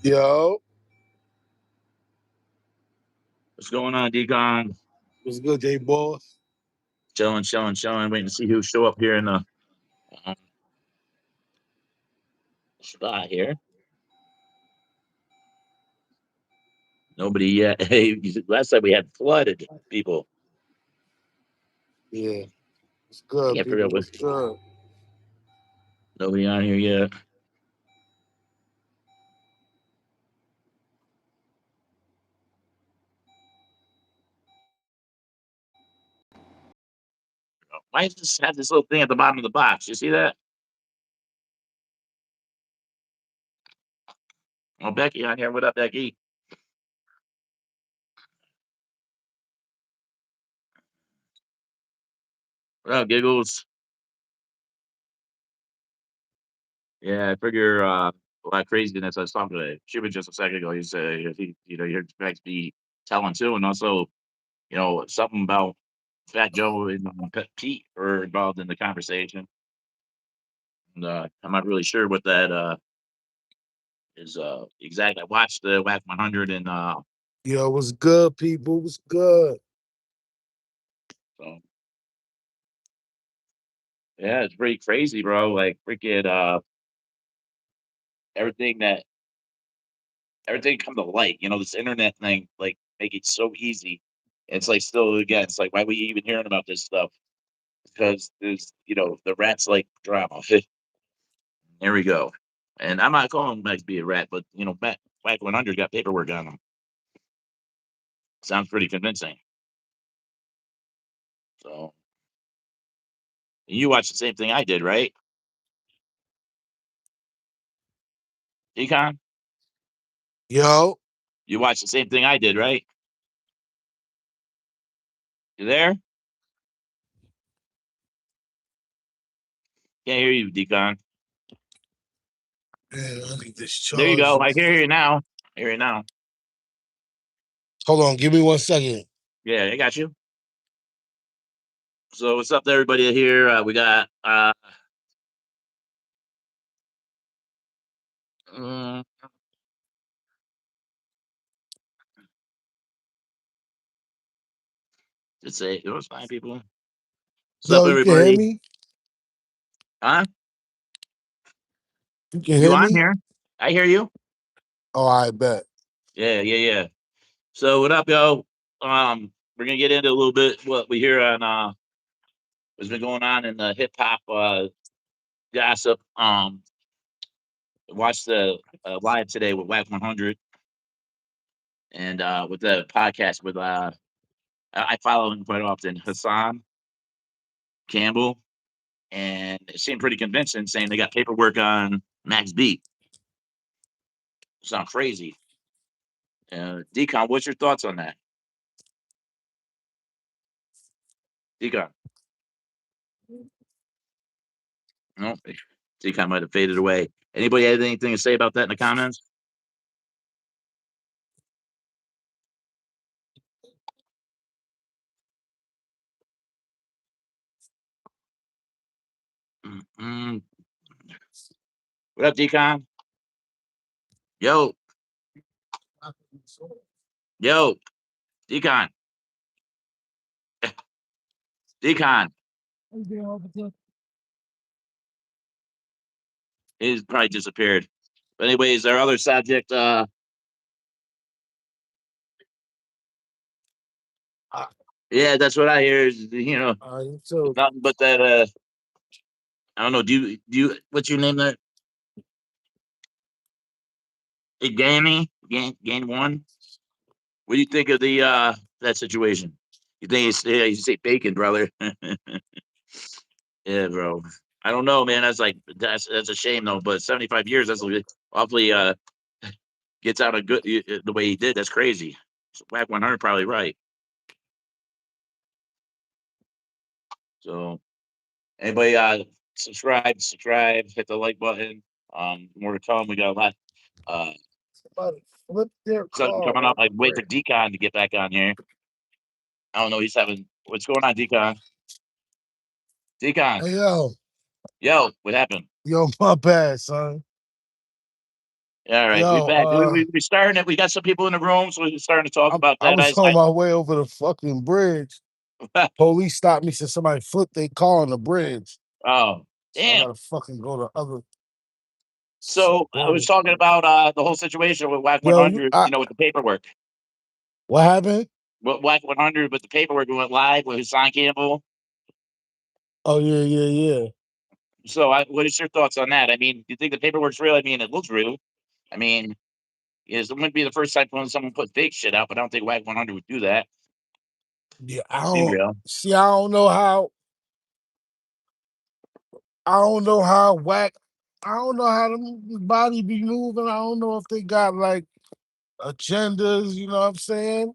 Yo, What's going on, Decon? what's good, Jboss? Chilling. Waiting to see who show up here in the um, spot here. Nobody yet. Hey, last time we had flooded people. Yeah, what's I good, can't figure people? out what. What's good? Nobody on here yet. Why does this have this little thing at the bottom of the box? You see that? Oh, Becky on here. What up, Becky? What up, Giggles? Yeah, I figure a lot of craziness I was talking to she was just a second ago. You said you heard Bex be telling too, and also something about Fat Joe and Pete were involved in the conversation. And, I'm not really sure what that is exact. I watched the WAC 100 and Yo, what's good, people? What's good? so yeah, it's pretty crazy, bro. Like freaking everything that everything come to light. This internet thing like make it so easy. It's like still again, it's like why we even hearing about this stuff? Because there's the rats like drama. There we go. And I'm not calling Max be a rat, but WAC 100 got paperwork on him. Sounds pretty convincing. So you watched the same thing I did, right? Econ? Yo, You watched the same thing I did, right? You there? Can't hear you, Decon. man, I need this There you go. charger. I can hear you now. I hear you now. Hold on, give me 1 second. Yeah, I got you. So what's up to everybody here? We got mm, let's say it was 5 people. What's up, Yo, you can hear everybody? me? Huh? You can You hear on me? here? I hear you. Oh, I bet. Yeah. So what up, yo? We're gonna get into a little bit what we hear on what's been going on in the hip hop gossip. Watched the live today with WAC 100 and with the podcast with I follow him quite often, Hassan Campbell, and it seemed pretty convincing, saying they got paperwork on Max B. Sound crazy. Decon, what's your thoughts on that? Decon, no, Decon might have faded away. Anybody have anything to say about that in the comments? Mm-mm. What up, Decon? Yo, yo, Decon, Decon. He's probably disappeared. But anyways, our other subject, I, yeah, that's what I hear. Is you too. nothing but that. I don't know. Do you? What's your name? There, Game one. What do you think of the that situation? You think you say bacon, brother? Yeah, bro. I don't know, man. That's a shame though. But 75 years, awfully gets out of good the way he did. That's crazy. So WAC 100 probably right. So anybody subscribe, hit the like button. More to come. We got a lot. Uh, Somebody flip their something car coming up. real I wait for quick. Decon to get back on here. I don't know. He's having what's going on, Decon? Decon, Hey, yo. yo, what happened? Yo, my bad, son. All right, we Yo, back. We starting it. We got some people in the room, so we're starting to talk about I that. was on my way over the fucking bridge. Police stopped me, said somebody flipped their car on the bridge. oh, So I damn. gotta fucking go to other So I was talking bullshit. about the whole situation with Wack Yo, 100. With the paperwork. what happened? With Wack 100 with the paperwork, we went live with Hassan Campbell. Oh yeah, yeah, yeah. So, what is your thoughts on that? I mean, do you think the paperwork's real? I mean, it looks real. I mean, it wouldn't be the first time when someone put fake shit out, but I don't think Wack 100 would do that. Yeah, Be real. I don't know how. I don't know how whack. I don't know how the body be moving. I don't know if they got like agendas. You know what I'm saying?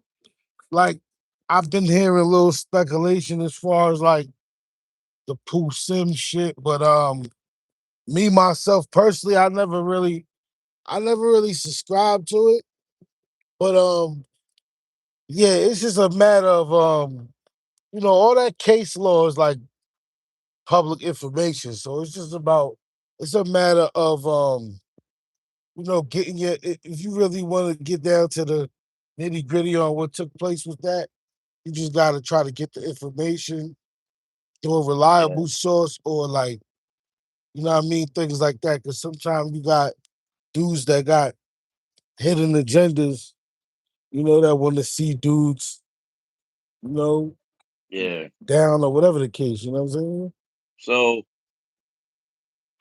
Like I've been hearing a little speculation as far as like the Pooh Sim shit, but me myself personally, I never really subscribed to it. But yeah, it's just a matter of all that case law is like public information. So it's just about it's a matter of getting if you really want to get down to the nitty gritty on what took place with that, you just gotta try to get the information to a Yeah, reliable source or like, you know what I mean, things like that. Cause sometimes you got dudes that got hidden agendas, that want to see dudes, you know, yeah. down or whatever the case, you know what I'm saying? So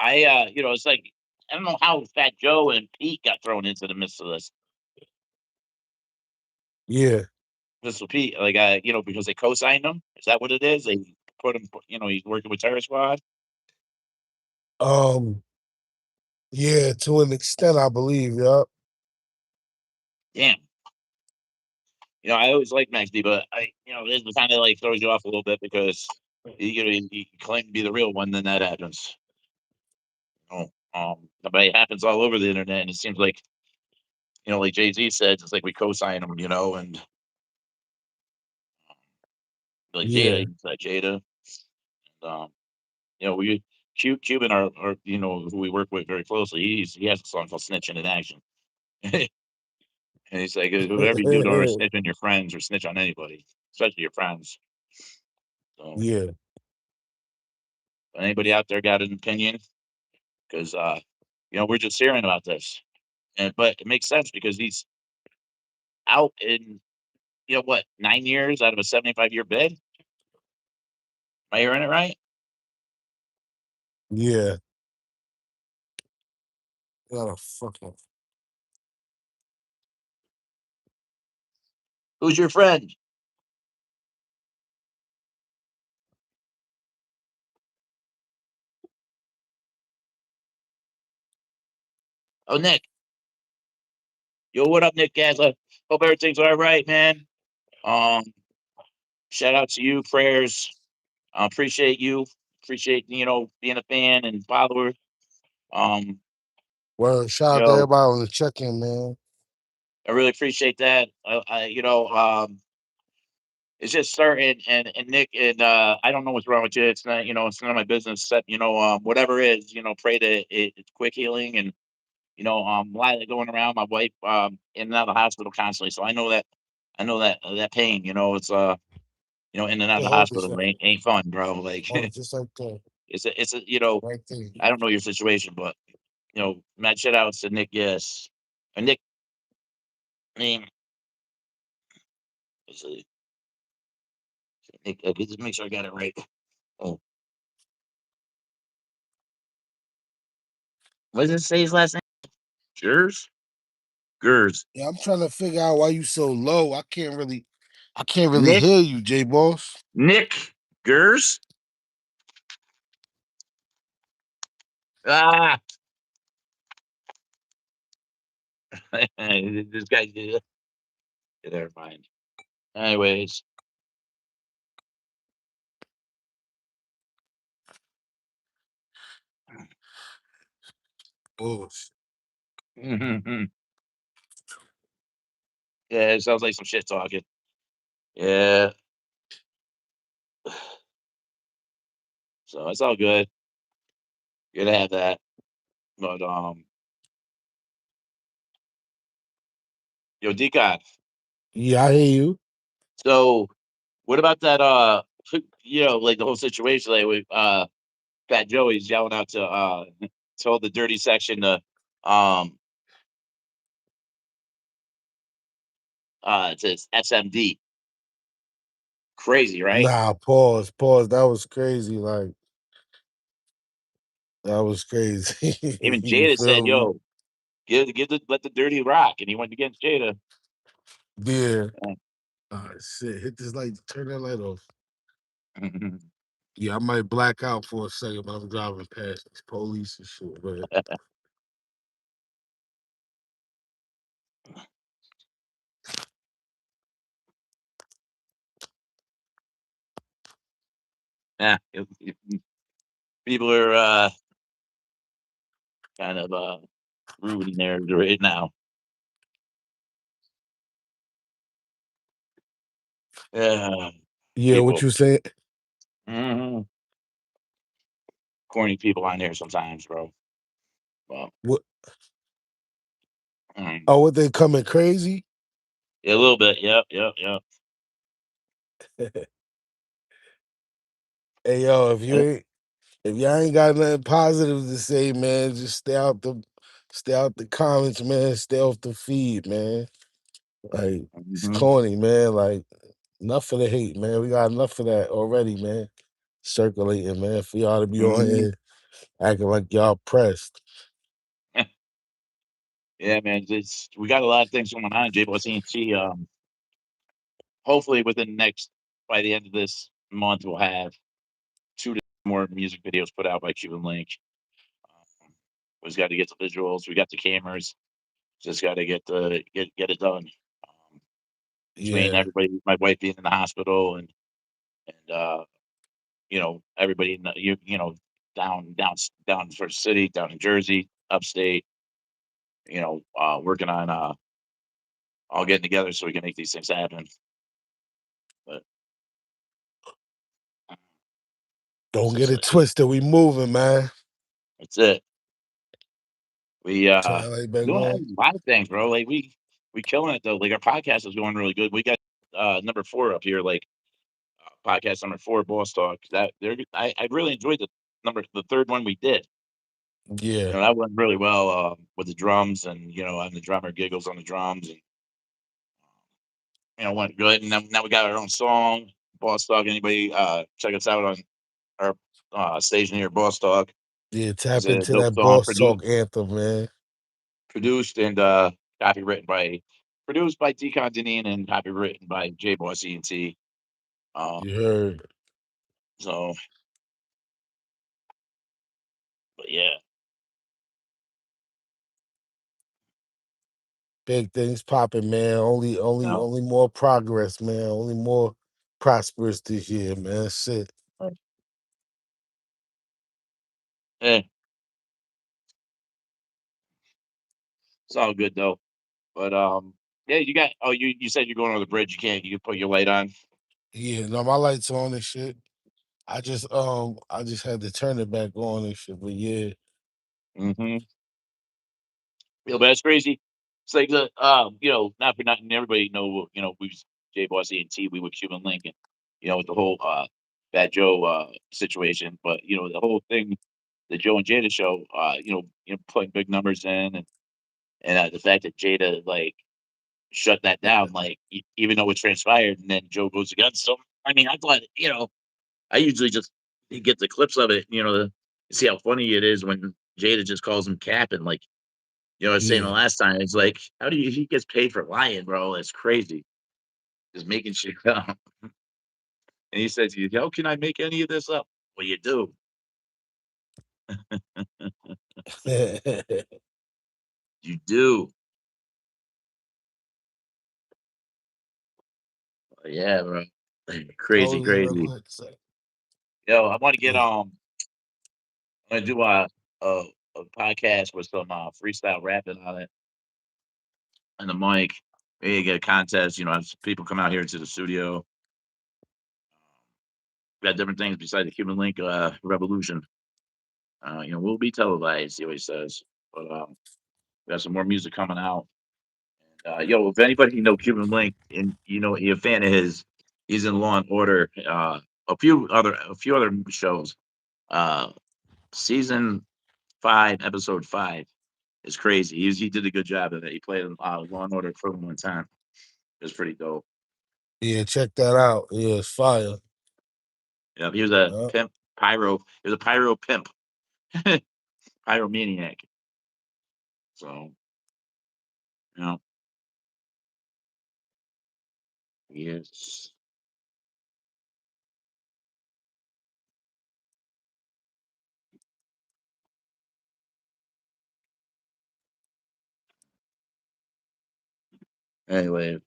it's like I don't know how Fat Joe and Pete got thrown into the midst of this. Yeah. This with Pete, like because they co-signed him. Is that what it is? They put him. He's working with Terror Squad. Um, yeah, to an extent, I believe, yeah. Damn. I always like Max D, but this kind of like throws you off a little bit because you claim to be the real one, then that happens. But it happens all over the internet, and it seems like like Jay Z said, it's like we co-sign him, and like Jada, Yeah. he said Jada, and, we Cuban are who we work with very closely. He has a song called "Snitching in Action," and he's like, whatever you do, don't ever snitch on your friends or snitch on anybody, especially your friends. So, Yeah. anybody out there got an opinion? Because we're just hearing about this, but it makes sense because he's out in what 9 years out of a 75-year bid. Am I hearing it right? Yeah. Gotta fucking Who's your friend? Oh, Nick. Yo, what up, Nick Gasla? Hope everything's all right, man. Um, Shout out to you, prayers. Appreciate you. Appreciate being a fan and follower. Um, shout out to yo, everybody on the check-in, man. I really appreciate that. It's just starting and Nick and I don't know what's wrong with you. It's not it's none of my business. Except whatever it is pray that it's quick healing and a lot of it going around. My wife in and out of the hospital constantly, so I know that pain. It's in and out of Yeah, the hold this hospital up. ain't fun, bro. Like Hold it just like that. it's a Right there. I don't know your situation, but mad shout outs to Nick. Yes, and Nick. I mean, let's see. Nick, just make sure I got it right. Oh, what does it say his last name? Gers? Gers. Yeah, I'm trying to figure out why you so low. I can't really Nick. hear you, J Boss. Nick Gers. Ah, this guy. Yeah, never mind. Anyways, Bullshit. yeah, it sounds like some shit talking. Yeah, so it's all good. Good to have that, but Yo, Decon. Yeah, I hear you. So, what about that? Like the whole situation, like with Fat Joey's yelling out to told the dirty section um to SMD. Crazy, right? Nah, pause, pause. That was crazy. Like that was crazy. Even You Jada said, feel me? "Yo, let the dirty rock," and he went against Jada. Yeah. Uh, Shit. Hit this light. Turn that light off. Yeah, I might black out for a second, but I'm driving past these police and shit. But yeah, people are kind of rude in there right now. Yeah, yeah, what people, you saying? mhm, corny people on there sometimes, bro. Well, What? mm, Oh, what they coming crazy? yeah, a little bit. Yep, yep, yep. Hey yo, if y'all ain't got nothing positive to say, man, just stay out the comments, man. Stay off the feed, man. Like it's Mhm, corny, man. Like enough of the hate, man. We got enough of that already, man. Circulating, man. For y'all to be on mhm. here acting like y'all pressed. Yeah, man. We got a lot of things going on. Jboss Ent. Hopefully within the next by the end of this month, we'll have two more music videos put out by Cuban Link. Um, we just got to get the visuals. We got the cameras. Just got to get it done. Um, Between Yeah, everybody, my wife being in the hospital, and everybody in down for the city, down in Jersey, upstate. Working on all getting together so we can make these things happen. But don't get it's it twisted. We moving, man. That's it. We Turn that light back doing on. a lot of things, bro. Like we killing it though. Like our podcast is going really good. We got number 4 up here, like podcast number 4, Boss Talk. I really enjoyed the third one we did. Yeah, That went really well with the drums, and and the drummer giggles on the drums, and went good. And now we got our own song, Boss Talk. Anybody check us out on our station here, Boss Talk. yeah. It's Tap a into dope that song, boss talk anthem, man. produced and copywritten by produced by Decon Doneem and copywritten by Jboss Ent. Um, You heard. so, but yeah, Big things popping, man. no, Only more progress, man. Only more prosperous this year, man. Shit. eh, it's all good though. But yeah, you got. Oh, you said you're going over the bridge. You can put your light on. Yeah, no, my lights on and shit. I just had to turn it back on and shit. But yeah, Mm-hmm. But it's crazy. It's like not for nothing. Everybody know, we was Jboss Ent. We were Cuban Link, and with the whole Fat Joe situation. But the whole thing, the Joe and Jada show. Putting big numbers in, and the fact that Jada like shut that down, like even though it transpired, and then Joe goes against him. I mean, I thought, I usually just get the clips of it, to see how funny it is when Jada just calls him Cap, and like, I was saying the yeah, last time, it's like, how do you he gets paid for lying, bro? It's crazy. Just making shit up. And he says, how can I make any of this up? Well, you do. You do. Yeah, bro. Crazy, Hold it real crazy. quick. So, Yo, I want to get yeah, I'm gonna do a, a podcast with some freestyle rapping on it and the mic. Maybe get a contest, as people come out here to the studio. We got different things besides the Cuban Link revolution. We'll be televised, he always says. But we got some more music coming out. Yo, if anybody know Cuban Link and you know you're a fan of his, he's in Law and Order. A few other shows. Uh, season 5, episode 5 is crazy. He did a good job of it. He played Law and Order for one time. It was pretty dope. Yeah, check that out. Yeah, it's fire. Yeah, he was a Yeah. pimp pyro. He was a pyro pimp, pyromaniac. So you know, yes. Anyway,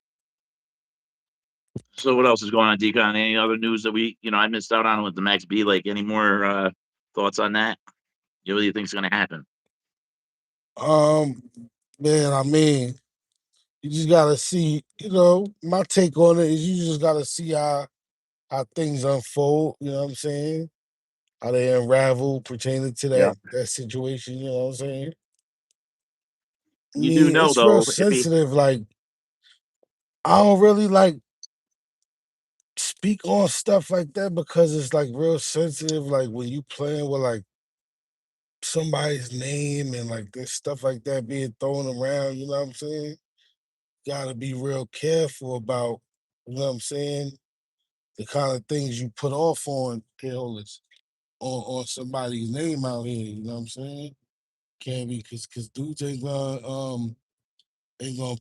so what else is going on, Decon? Any other news that I missed out on with the Max B? Like, any more thoughts on that? What do you think's going to happen? Um, man, I mean, you just gotta see. My take on it is you just gotta see how things unfold. You know what I'm saying? How they unravel pertaining to Yeah, that situation. You know what I'm saying? I you do mean, know it's real though. If he, sensitive. Like I don't really like speak on stuff like that because it's like real sensitive. Like when you playing with like somebody's name and like there's stuff like that being thrown around. You know what I'm saying? Gotta be real careful about. You know what I'm saying? The kind of things you put off on killers on somebody's name out here. You know what I'm saying? Can't be because dudes ain't gonna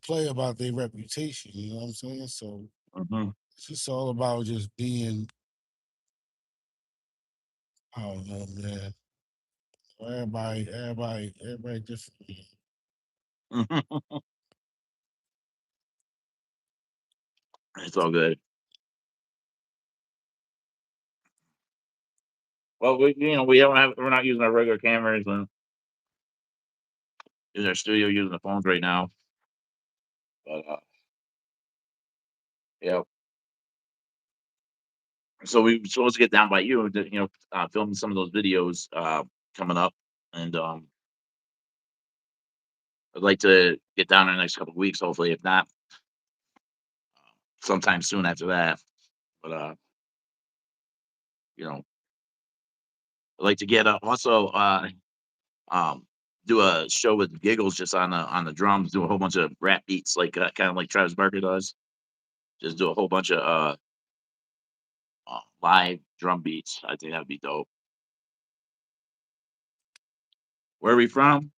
play about their reputation. You know what I'm saying? So Mhm. it's just all about just being. I don't know, man. Everybody different. It's all good. Well, we're not using our regular cameras and in our studio using the phones right now. But yeah, so we supposed to get down by you, filming some of those videos coming up, and I'd like to get down in the next couple of weeks, hopefully. If not, sometime soon after that. But you know, I'd like to get also do a show with giggles just on the drums, do a whole bunch of rap beats like kind of like Travis Barker does. Just do a whole bunch of live drum beats. I think that'd be dope. Where are we from?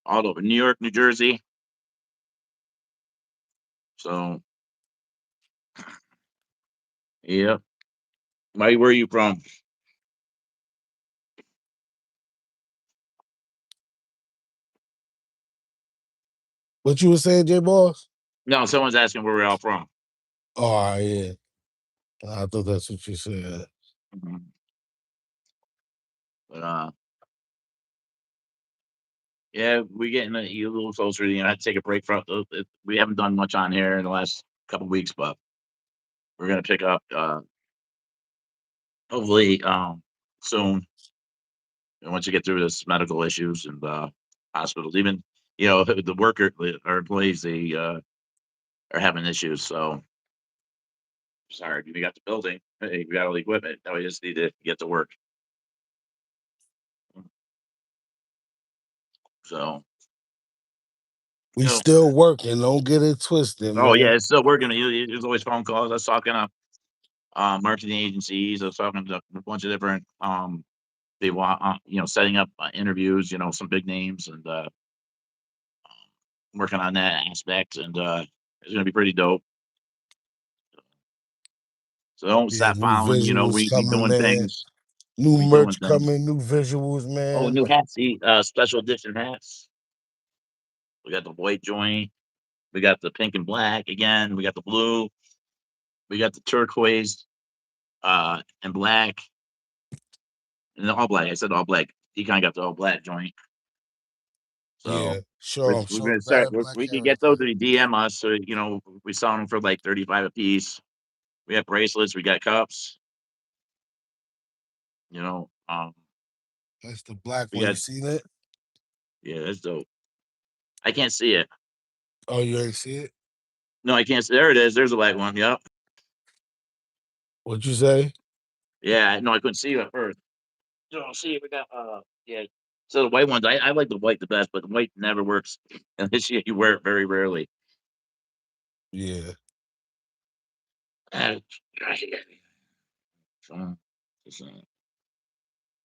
All over New York, New Jersey. So yeah. Where are you from? What you were saying, J Boss? No, someone's asking where we're all from. Oh yeah. I thought that's what you said. Mhm. But yeah, we're getting a little closer. I had to take a break from. We haven't done much on here in the last couple weeks, but we're gonna pick up hopefully soon. And once you get through this medical issues and hospitals, even the our employees, they are having issues. So sorry, we got the building, hey, we got all the equipment. Now we just need to get to work. So We you know, still working. Don't get it twisted, oh yeah, man. it's still working. There's always phone calls. I was talking to marketing agencies. I was talking to a bunch of different they want setting up interviews. Some big names and working on that aspect, and it's gonna be pretty dope. So don't Yeah, stop new following. visuals We coming, doing man. things. New We doing merch things. coming, new visuals, Oh, man. new hats, special edition hats. We got the white joint. We got the pink and black again. We got the blue. We got the turquoise and black and the all black. I said all black. He kind of got the all black joint. Yeah, So show them, we're show gonna the start. bad black We can get those heritage. if you DM us. So we selling them for like 35 a piece. We have bracelets. We got cups. You know, um, That's the black we one. You got seen it? yeah, that's dope. I can't see it. Oh, you ain't see it? No, I can't. There it is. There's a white one. Yep. What you say? Yeah. No, I couldn't see you at first. So see, we got yeah. So the white ones, I like the white the best, but the white never works unless you wear it very rarely. Yeah. Uh, so, so,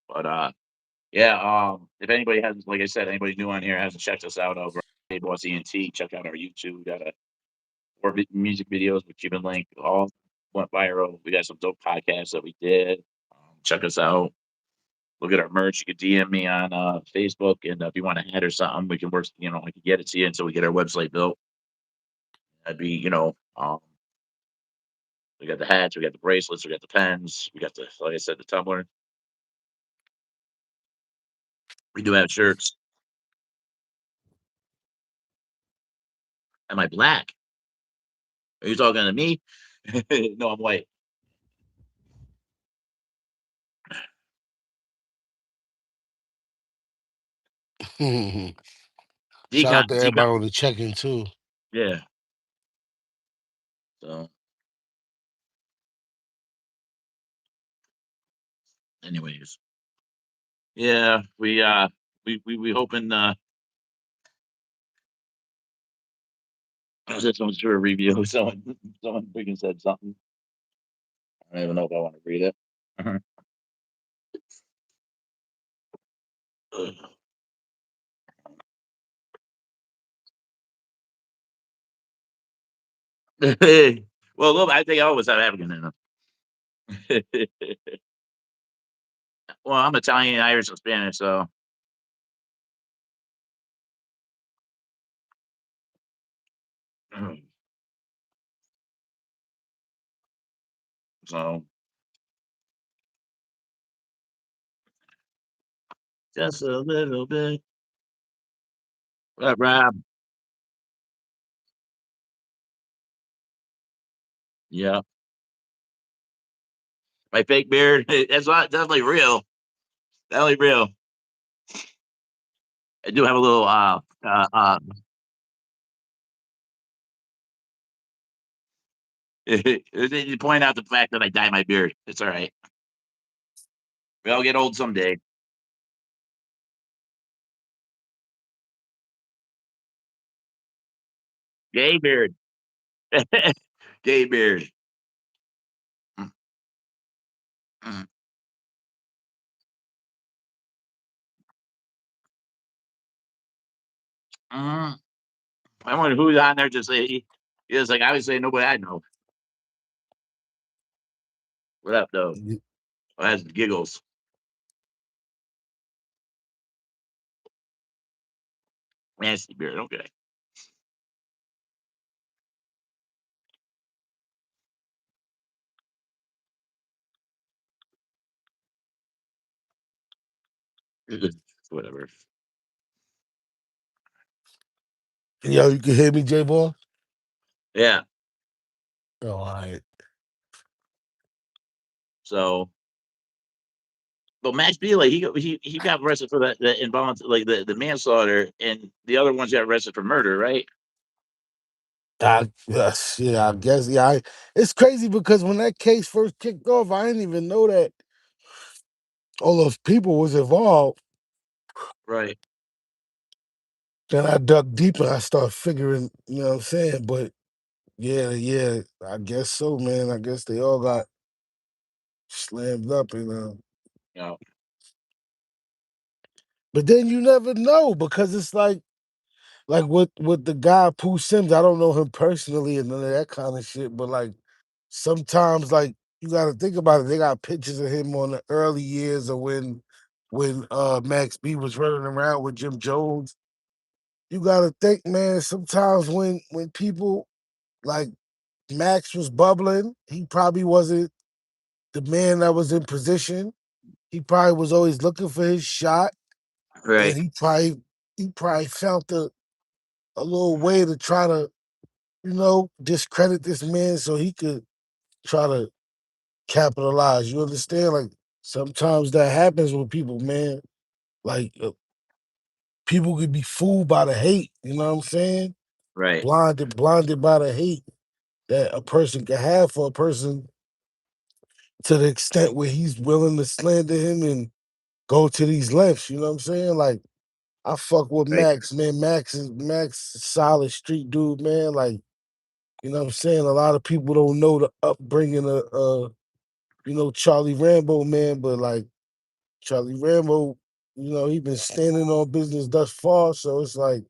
but yeah, if anybody has, like I said, anybody new on here hasn't checked us out over at Jboss Ent, check out our YouTube. We got a music videos which you've been linked, all went viral. We got some dope podcasts that we did. Check us out. Look at our merch. You can DM me on Facebook, and if you want to add or something, we can work. I can get it to you until we get our website built. That'd be, we got the hats, we got the bracelets, we got the pens, we got the, like I said, the tumbler. We do have shirts. Am I black? Are you talking to me? No, I'm white. Shout Decon, out to decon. everybody on the check-in too. Yeah. So, anyways, yeah, we hoping. This one's for a review. Someone freaking said something. I don't even know if I want to read it. Well, look, I think I always have African in them. Well, I'm Italian, Irish, and Spanish, so so just a little bit. Rob? Yeah, my fake beard. That's not definitely real. Definitely real. I do have a little. You point out the fact that I dye my beard. It's all right. We all get old someday. Gay beard. Gay beard. Mm, mm, mm. I wonder who's on there. Just say he was like I would say nobody I know. What up though? Oh, that's giggles. Nasty beard. Okay. Whatever. Yo, you can hear me, J Boy? Yeah. Oh, all right. So, but Max B, like he got arrested for that involuntary, like the manslaughter, and the other ones got arrested for murder, right? Yes, yeah, I guess. Yeah, it's crazy because when that case first kicked off, I didn't even know that all those people was involved. Right. Then I dug deeper. I started figuring, you know what I'm saying? But yeah, I guess so, man. I guess they all got slammed up, You know. but then you never know because it's like with the guy Pooh Sims. I don't know him personally and none of that kind of shit. But like sometimes, like you got to think about it. They got pictures of him on the early years of when Max B was running around with Jim Jones. You got to think, man. Sometimes when people like Max was bubbling, he probably wasn't the man that was in position. He probably was always looking for his shot, and Right. he probably felt a little way to try to discredit this man so he could try to capitalize. You understand? Like sometimes that happens with people, man. Like people could be fooled by the hate. You know what I'm saying? Right. blinded by the hate that a person can have for a person to the extent where he's willing to slander him and go to these lengths. You know what I'm saying? Like I fuck with Right. Max, man. Max is a solid street dude, man. Like, you know what I'm saying? A lot of people don't know the upbringing of Charlie Rambo, man, but like Charlie Rambo, he been standing on business thus far. So it's like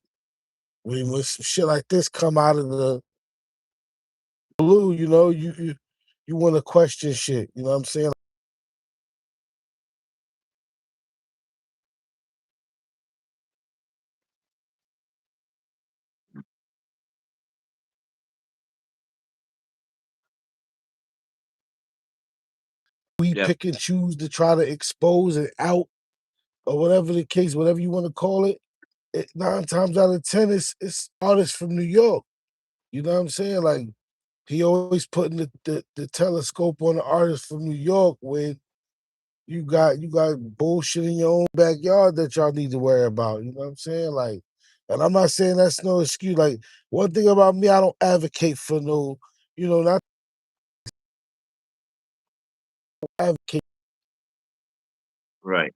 when some shit like this come out of the blue, you want to question shit. You know what I'm saying? We Yep. pick and choose to try to expose and out or whatever the case, whatever you want to call it. Nine times out of ten, it's artists from New York. You know what I'm saying? Like he always putting the telescope on the artists from New York when you got bullshit in your own backyard that y'all need to worry about. You know what I'm saying? Like, and I'm not saying that's no excuse. Like one thing about me, I don't advocate for no, not advocate. Right.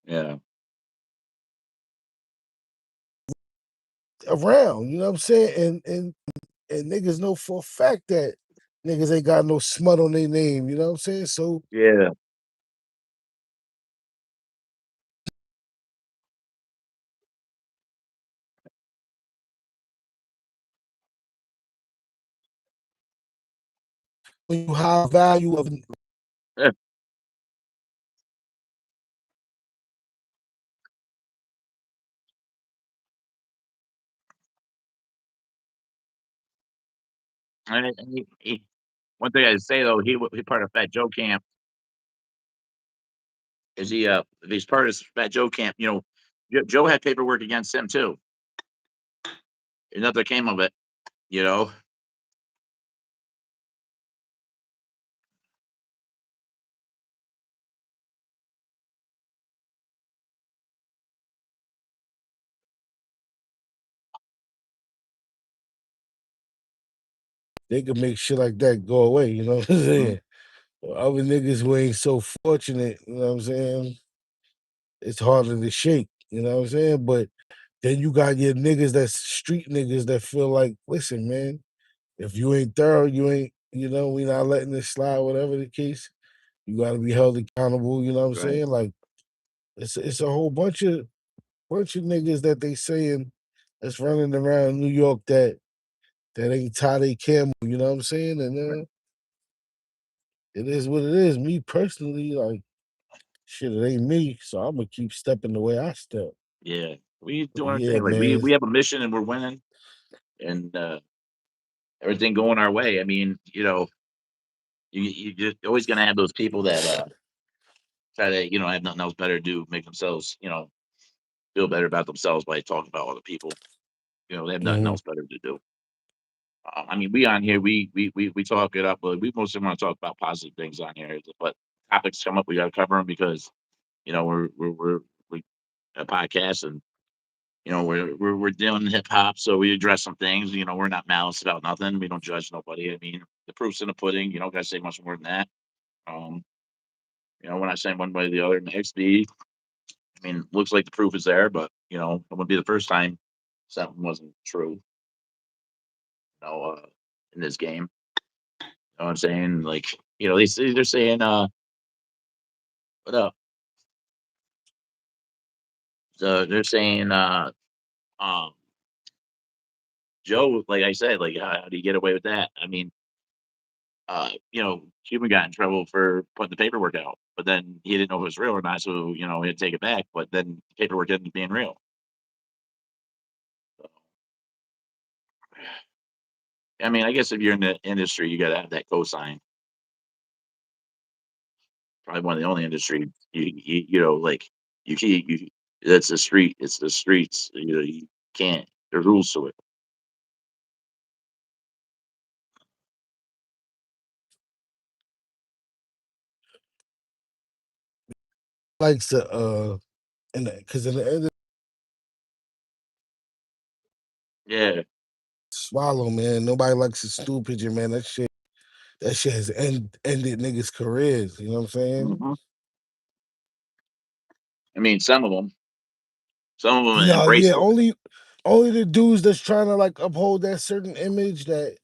Yeah. Around. You know what I'm saying? And niggas know for a fact that niggas ain't got no smut on their name. You know what I'm saying? So Yeah. when you high value of Yeah. And one thing I'd say though, he part of Fat Joe camp. Is he? If he's part of Fat Joe camp, Joe had paperwork against him too, and nothing came of it. You know. they can make shit like that go away. You know what I'm Mhm. saying? Other niggas who ain't so fortunate, you know what I'm saying? It's harder to shake. You know what I'm saying? But then you got your niggas that's street niggas that feel like, listen, man, if you ain't thorough, you ain't, we not letting this slide, whatever the case. You gotta be held accountable, you know what I'm Right. saying? Like it's a whole bunch of niggas that they saying that's running around New York that ain't tie they camel, you know what I'm saying? And Right. it is what it is. Me personally, like shit, it ain't me, so I'm gonna keep stepping the way I step. Yeah. We doing our Yeah, thing. Like man. we have a mission and we're winning, and everything going our way. I mean, you just always gonna have those people that try to have nothing else better to do, make themselves feel better about themselves by talking about other people. They have nothing Mhm. else better to do. I mean, we on here, we talk it up, but we mostly want to talk about positive things on here. But topics come up, we got to cover them because we're a podcast, and we're doing hip hop, so we address some things. We're not malice about nothing. We don't judge nobody. I mean, the proof's in the pudding. You don't got to say much more than that. Um, we're not saying one way or the other. Next, I mean, looks like the proof is there, but it wouldn't be the first time something wasn't true. In this game. Know what I'm saying? Like, they're saying, what up? So they're saying, um, Joe, like I said, like, how do you get away with that? I mean, Cuban got in trouble for putting the paperwork out, but then he didn't know if it was real or not, so he had to take it back. But then the paperwork ended up being real. So, I mean, I guess if you're in the industry, you got to have that cosign. Probably one of the only industries like you keep you. That's the street. It's the streets. You can't. There's rules to it. Likes to and because in the end of Yeah. swallow, man. Nobody likes a stool pigeon, man. That shit has ended niggas' careers. You know what I'm saying? Hmm. I mean, some of them Yeah, embrace yeah. it. Only the dudes that's trying to like uphold that certain image that's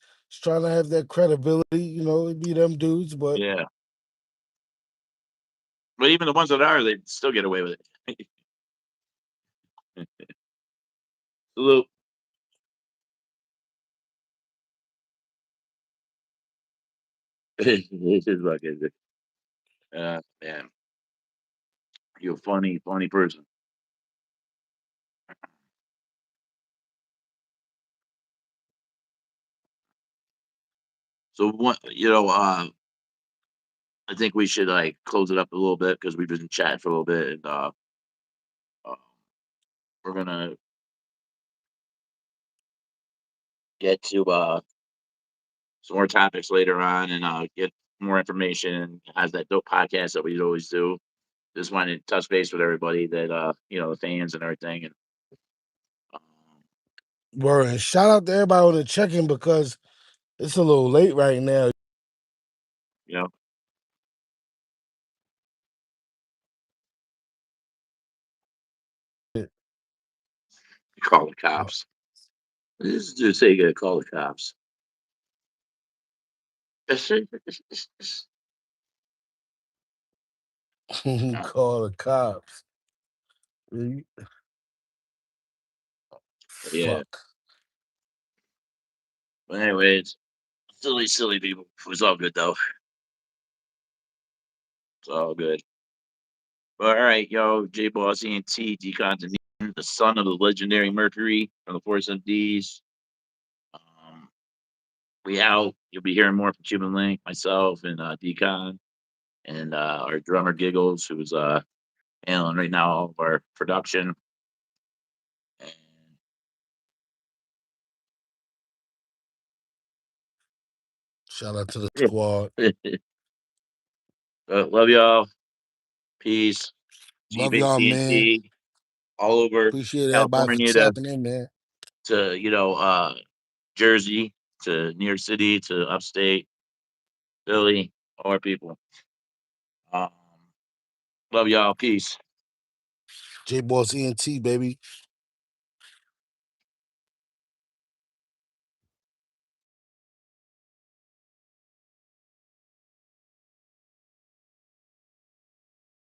trying to have that credibility, it'd be them dudes. But Yeah. But even the ones that are, they still get away with it. Salute. This is fucking. Man, you're a funny, funny person. So what? I think we should like close it up a little bit because we've been chatting for a little bit, and uh, we're gonna get to some more topics later on, and get more information as that dope podcast that we always do. Just wanted to touch base with everybody that the fans and everything, and um, word, and shout out to everybody on the check-in because it's a little late right now. you know, call the cops. This dude say you gotta call the cops. Call the cops. Yeah. Fuck. But anyways, silly, silly people. It was all good though. It's all good. But all right, yo, Jboss Ent, Decon Doneem, the son of the legendary Mercury from the Force MDs. Um, we out. You'll be hearing more from Cuban Link, myself, and Decon, and our drummer Giggles, who's handling right now all of our production. And Shout out to the squad. love y'all. Peace. G Love Base y'all, man. CNT all over Appreciate everybody for California tapping in, man. to Jersey to New York City to upstate Philly, all our people. Um, love y'all. Peace. Jboss Ent, baby.